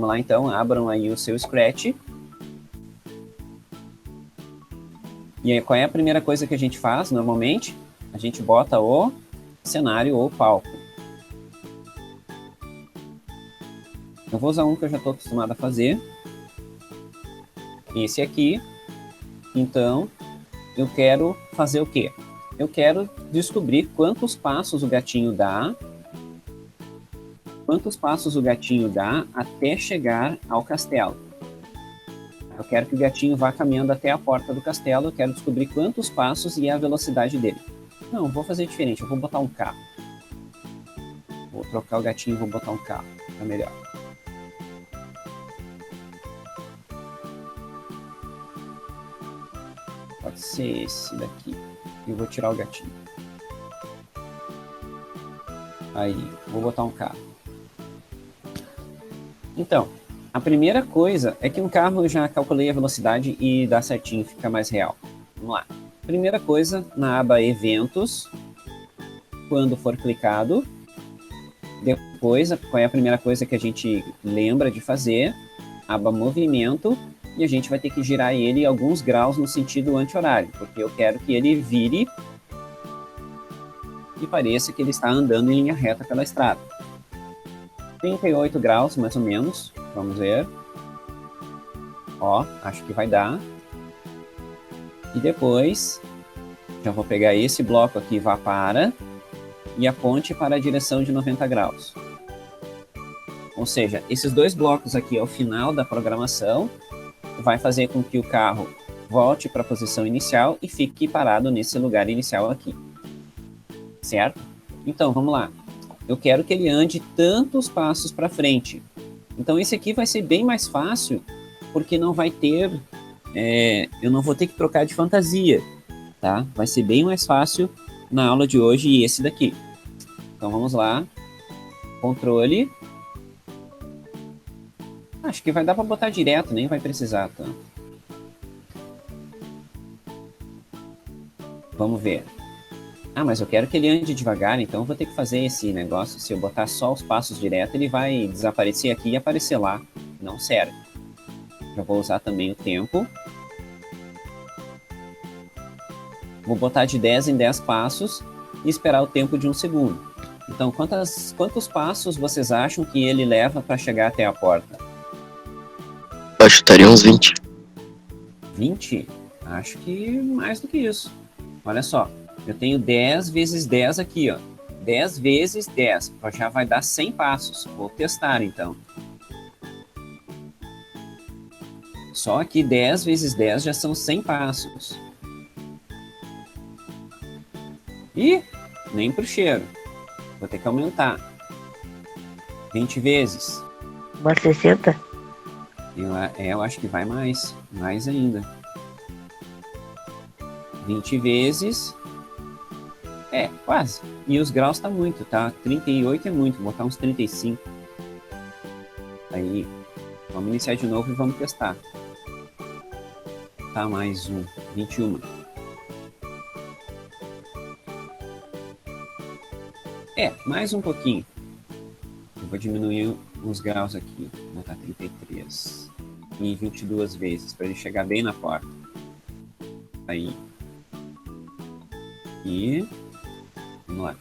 Vamos lá, então, abram aí o seu Scratch. E aí, qual é a primeira coisa que a gente faz, normalmente? A gente bota o cenário ou palco. Eu vou usar um que eu já estou acostumado a fazer. Esse aqui. Então, eu quero fazer o quê? Eu quero descobrir quantos passos o gatinho dá. Quantos passos o gatinho dá até chegar ao castelo. Eu quero que o gatinho vá caminhando até a porta do castelo. Eu quero descobrir quantos passos e a velocidade dele. Não, vou fazer diferente. Eu vou botar um carro. Vou trocar o gatinho e vou botar um carro. Tá melhor. Pode ser esse daqui. Eu vou tirar o gatinho. Aí, vou botar um carro. Então, a primeira coisa é que um carro eu já calculei a velocidade e dá certinho, fica mais real. Vamos lá. Primeira coisa, na aba Eventos, quando for clicado, depois, qual é a primeira coisa que a gente lembra de fazer? Aba Movimento, e a gente vai ter que girar ele alguns graus no sentido anti-horário, porque eu quero que ele vire e pareça que ele está andando em linha reta pela estrada. 38 graus, mais ou menos. Vamos ver. Ó, acho que vai dar. E depois, já vou pegar esse bloco aqui, vá para, e aponte para a direção de 90 graus. Ou seja, esses dois blocos aqui ao final da programação vai fazer com que o carro volte para a posição inicial e fique parado nesse lugar inicial aqui. Certo? Então, vamos lá. Eu quero que ele ande tantos passos para frente. Então, esse aqui vai ser bem mais fácil, porque não vai ter... eu não vou ter que trocar de fantasia, tá? Vai ser bem mais fácil na aula de hoje e esse daqui. Então, vamos lá. Controle. Acho que vai dar para botar direto, nem vai precisar tanto. Vamos ver. Ah, mas eu quero que ele ande devagar, então eu vou ter que fazer esse negócio. Se eu botar só os passos direto, ele vai desaparecer aqui e aparecer lá. Não serve. Já vou usar também o tempo. Vou botar de 10 em 10 passos e esperar o tempo de 1 segundo. Então, quantos passos vocês acham que ele leva para chegar até a porta? Eu chutaria uns 20. 20? Acho que mais do que isso. Olha só. Eu tenho 10 vezes 10 aqui, ó. 10 vezes 10. Já vai dar 100 passos. Vou testar, então. Só que 10 vezes 10 já são 100 passos. Ih, nem pro cheiro. Vou ter que aumentar. 20 vezes. Umas 60? Eu acho que vai mais. Mais ainda. 20 vezes... quase. E os graus tá muito, tá? 38 é muito, vou botar uns 35. Aí, vamos iniciar de novo e vamos testar. Tá, mais um. 21. Mais um pouquinho. Eu vou diminuir uns graus aqui. Vou botar 33. E 22 vezes, para ele chegar bem na porta. Aí. E... vamos lá.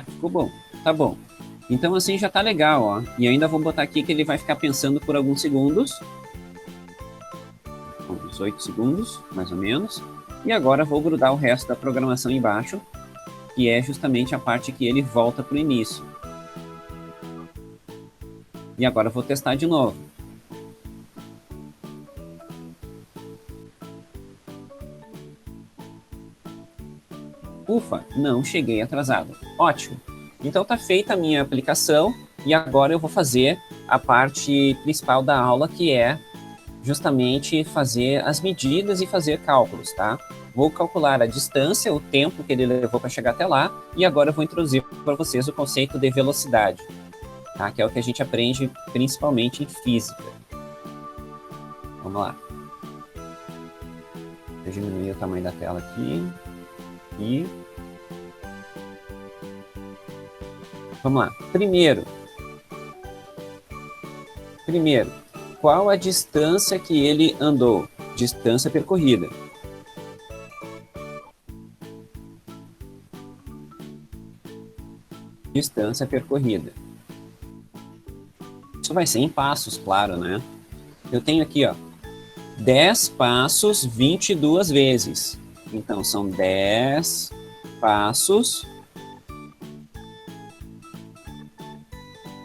Ficou bom. Tá bom. Então assim já tá legal, ó. E eu ainda vou botar aqui que ele vai ficar pensando por alguns segundos. Uns 8 segundos, mais ou menos. E agora vou grudar o resto da programação embaixo, que é justamente a parte que ele volta pro início. E agora eu vou testar de novo. Ufa, não cheguei atrasado. Ótimo. Então tá feita a minha aplicação e agora eu vou fazer a parte principal da aula, que é justamente fazer as medidas e fazer cálculos, tá? Vou calcular a distância, o tempo que ele levou para chegar até lá, e agora eu vou introduzir para vocês o conceito de velocidade, tá? Que é o que a gente aprende principalmente em física. Vamos lá. Eu diminui o tamanho da tela aqui. E vamos lá. Primeiro, qual a distância que ele andou? Distância percorrida. Distância percorrida. Isso vai ser em passos, claro, né? Eu tenho aqui, ó, 10 passos 22 vezes. Então, são 10 passos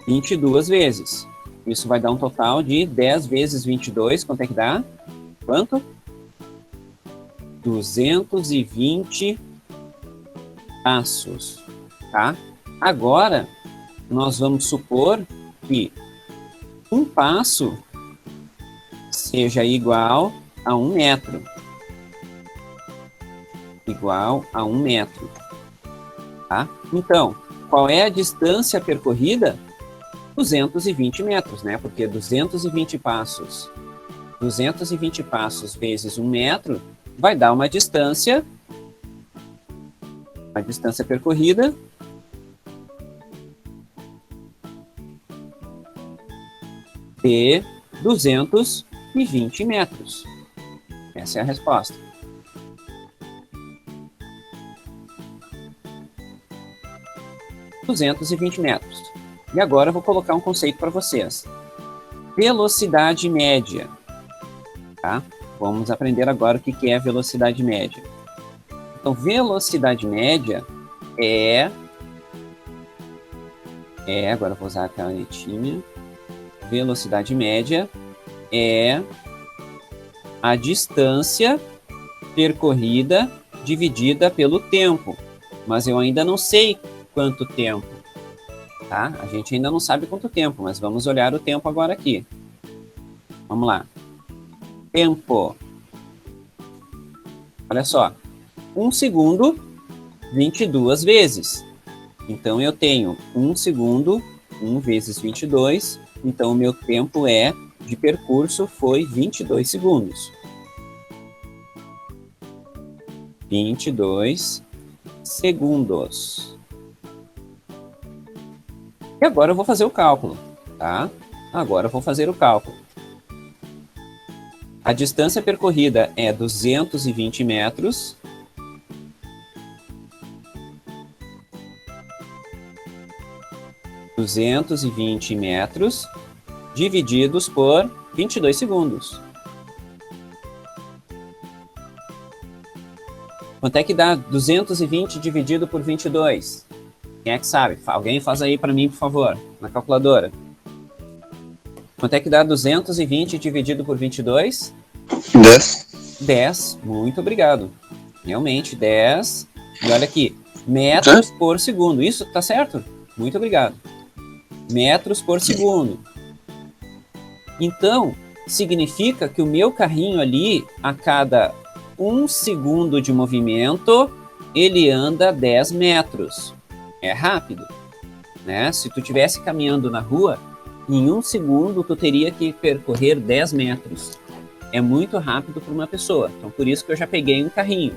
22 vezes. Isso vai dar um total de 10 vezes 22. Quanto é que dá? Quanto? 220 passos, tá? Agora, nós vamos supor que um passo seja igual a 1 metro. Igual a 1 metro. Tá? Então, qual é a distância percorrida? 220 metros, né? Porque 220 passos vezes 1 metro vai dar uma distância percorrida de 220 metros. Essa é a resposta. metros. E agora eu vou colocar um conceito para vocês. Velocidade média. Tá? Vamos aprender agora o que é velocidade média. Então, velocidade média agora eu vou usar a canetinha. Velocidade média é a distância percorrida dividida pelo tempo. Mas eu ainda não sei quanto tempo, tá? A gente ainda não sabe quanto tempo, mas vamos olhar o tempo agora aqui. Vamos lá. Tempo. Olha só. 1 segundo, 22 vezes. Então, eu tenho 1 segundo, 1 vezes 22. Então, o meu tempo de percurso foi 22 segundos. 22 segundos. E agora eu vou fazer o cálculo, tá? Agora eu vou fazer o cálculo. A distância percorrida é 220 metros. Divididos por 22 segundos. Quanto é que dá 220 dividido por 22? Quem é que sabe? Alguém faz aí para mim, por favor, na calculadora. Quanto é que dá 220 dividido por 22? 10. 10, muito obrigado. Realmente, 10. E olha aqui, metros por segundo. Isso, tá certo? Muito obrigado. Metros por segundo. Então, significa que o meu carrinho ali, a cada 1 segundo de movimento, ele anda 10 metros. É rápido, né? Se tu estivesse caminhando na rua, em 1 segundo tu teria que percorrer 10 metros. É muito rápido para uma pessoa. Então, por isso que eu já peguei um carrinho.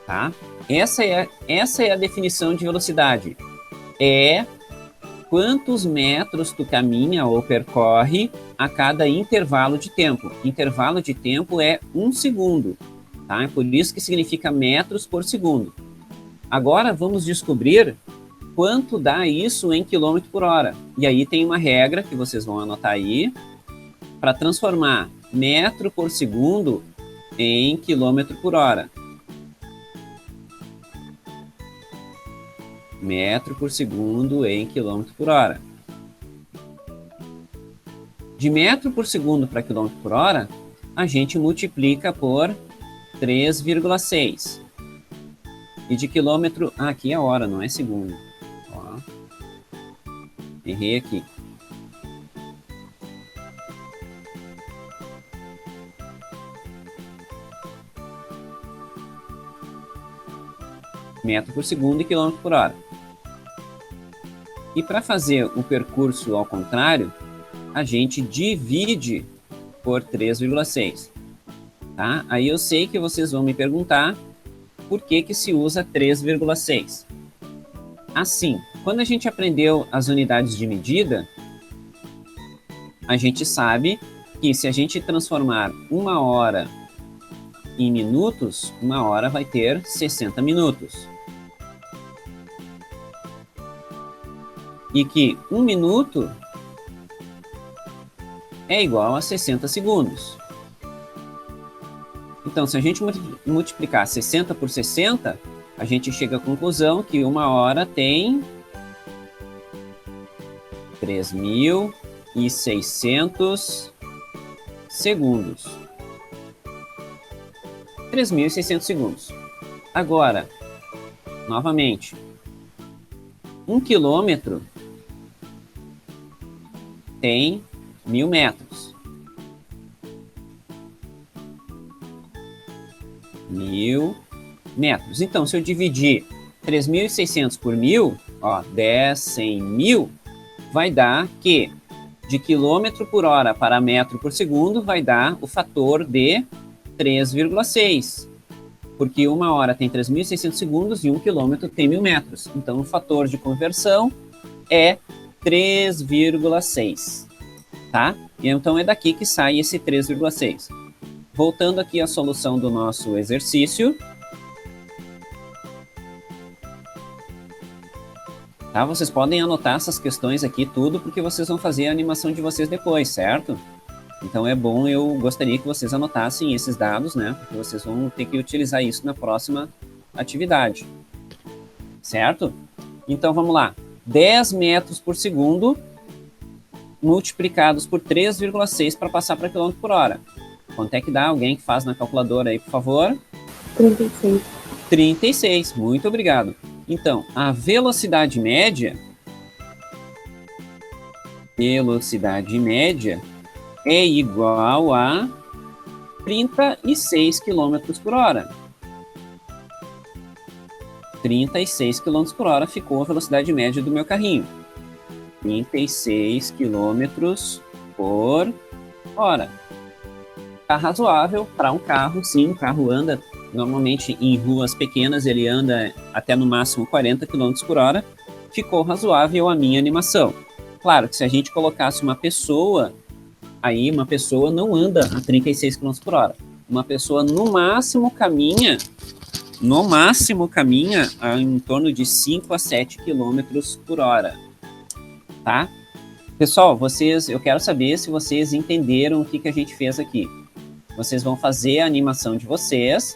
Tá? Essa é a definição de velocidade. É quantos metros tu caminha ou percorre a cada intervalo de tempo. Intervalo de tempo é 1 segundo. Tá? Por isso que significa metros por segundo. Agora vamos descobrir quanto dá isso em quilômetro por hora. E aí tem uma regra que vocês vão anotar aí para transformar metro por segundo em quilômetro por hora. Metro por segundo em quilômetro por hora. De metro por segundo para quilômetro por hora, a gente multiplica por 3,6. E de quilômetro... Ah, aqui é hora, não é segundo. Ó. Errei aqui. metro por segundo e quilômetro por hora. E para fazer o percurso ao contrário, a gente divide por 3,6. Tá? Aí eu sei que vocês vão me perguntar por que se usa 3,6. Assim, quando a gente aprendeu as unidades de medida, a gente sabe que se a gente transformar 1 hora em minutos, 1 hora vai ter 60 minutos. E que 1 minuto é igual a 60 segundos. Então, se a gente multiplicar 60 por 60, a gente chega à conclusão que 1 hora tem 3.600 segundos. 3.600 segundos. Agora, novamente, 1 quilômetro tem 1.000 metros. 1.000 metros. Então, se eu dividir 3.600 por 1.000, ó, 10, 100, 1.000, vai dar que de quilômetro por hora para metro por segundo vai dar o fator de 3,6. Porque 1 hora tem 3.600 segundos e 1 quilômetro tem 1.000 metros. Então, o fator de conversão é 3,6. Tá? E então, é daqui que sai esse 3,6. Voltando aqui à solução do nosso exercício. Tá? Vocês podem anotar essas questões aqui tudo, porque vocês vão fazer a animação de vocês depois, certo? Então é bom, eu gostaria que vocês anotassem esses dados, né? Porque vocês vão ter que utilizar isso na próxima atividade. Certo? Então vamos lá. 10 metros por segundo multiplicados por 3,6 para passar para quilômetro por hora. Quanto é que dá? Alguém que faz na calculadora aí, por favor? 36. 36, muito obrigado. Então, a velocidade média é igual a 36 km por hora. 36 km por hora ficou a velocidade média do meu carrinho. 36 km por hora. Tá razoável para um carro, sim, o carro anda normalmente em ruas pequenas, ele anda até no máximo 40 km por hora, ficou razoável a minha animação. Claro que se a gente colocasse uma pessoa, aí uma pessoa não anda a 36 km por hora. Uma pessoa no máximo caminha em torno de 5 a 7 km por hora. Tá? Pessoal, eu quero saber se vocês entenderam o que a gente fez aqui. Vocês vão fazer a animação de vocês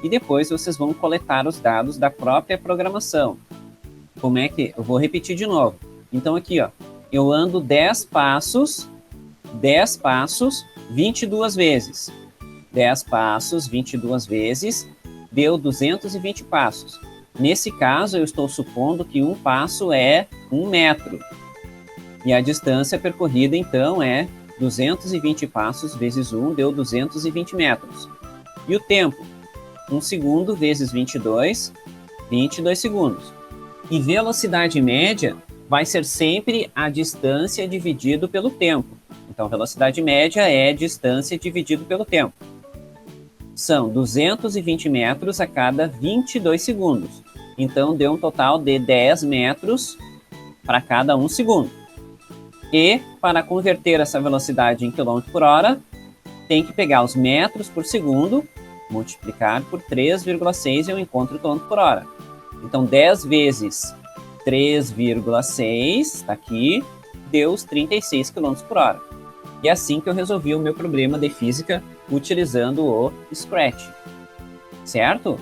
e depois vocês vão coletar os dados da própria programação. Como é que... Eu vou repetir de novo. Então aqui, ó, eu ando 10 passos, 22 vezes. 10 passos, 22 vezes, deu 220 passos. Nesse caso, eu estou supondo que um passo é 1 metro. E a distância percorrida, então, é 220 passos vezes 1 deu 220 metros. E o tempo? 1 segundo vezes 22, 22 segundos. E velocidade média vai ser sempre a distância dividido pelo tempo. Então, velocidade média é distância dividido pelo tempo. São 220 metros a cada 22 segundos. Então, deu um total de 10 metros para cada 1 segundo. E, para converter essa velocidade em quilômetro por hora, tem que pegar os metros por segundo, multiplicar por 3,6 e eu encontro o quilômetro por hora. Então, 10 vezes 3,6, está aqui, deu os 36 km por hora. E é assim que eu resolvi o meu problema de física utilizando o Scratch. Certo?